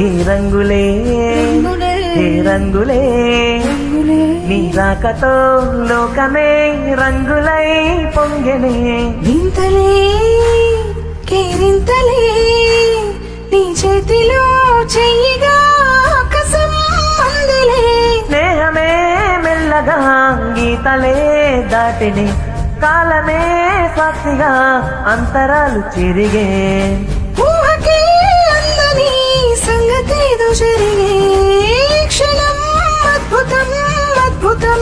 ఏ రంగులే ఏ రంగులే నీ రాకతో లోకమే రంగులై పొంగెనే. వింతలే కేరింతలే నీ చేతిలో చెయ్యిగా ఆకాశం అందులే. స్నేహమే మెల్లగా గీతలే దాటిని కాలమే సాక్షిగా అంతరాలు చెరిగే. ఊహకే అందని సంగతేదో జరిగే క్షణం అద్భుతం అద్భుతం.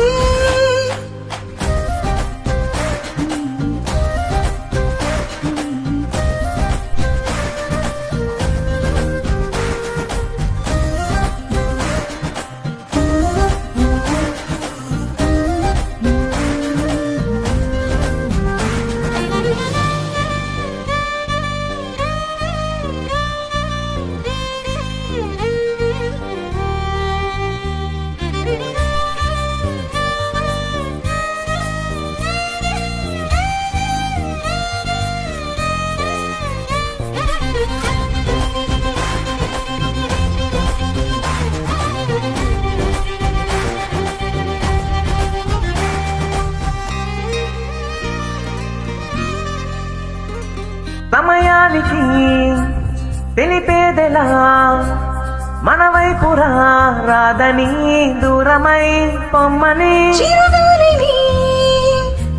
సమయానికి తెలిపేదెలా మన వైపు రాదని దూరమై పొమ్మని. చిరుగాలిని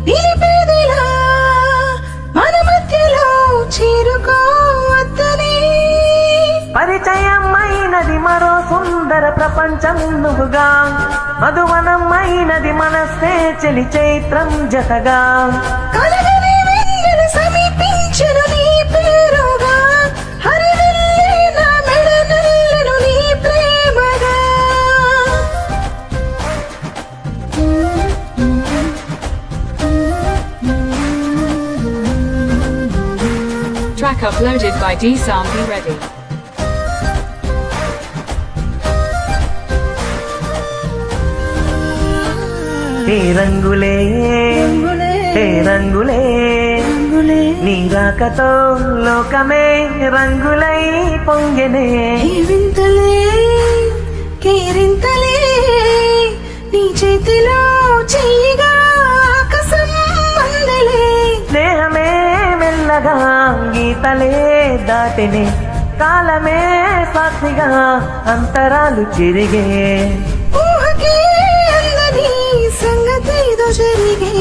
నిలిపేదిలా మన మధ్యలో చేరుకోవద్దని. పరిచయం అయినది మరో సుందర ప్రపంచం నువ్వుగా మధువనం అయినది మనస్సే చెలి చైత్రం జతగా. కలగని వెన్నెల సమీపించను నీ పేరుగా హరివెల్లే నా మెడ నల్లెను నీ ప్రేమగా. Track uploaded by D-Sound. Be ready. ఏ రంగులే ఏ రంగులే నీ రాకతో లోకమే రంగులై పొంగెనే. వింతలే కేరింతలే నీ చేతిలో చెయ్యిగా ఆకాశం అందలే. స్నేహమే మెల్లగా గీతలే దాటిని కాలమే సాక్షిగా అంతరాలు చెరిగే. ఊహకే అందని సంగతేదో జరిగే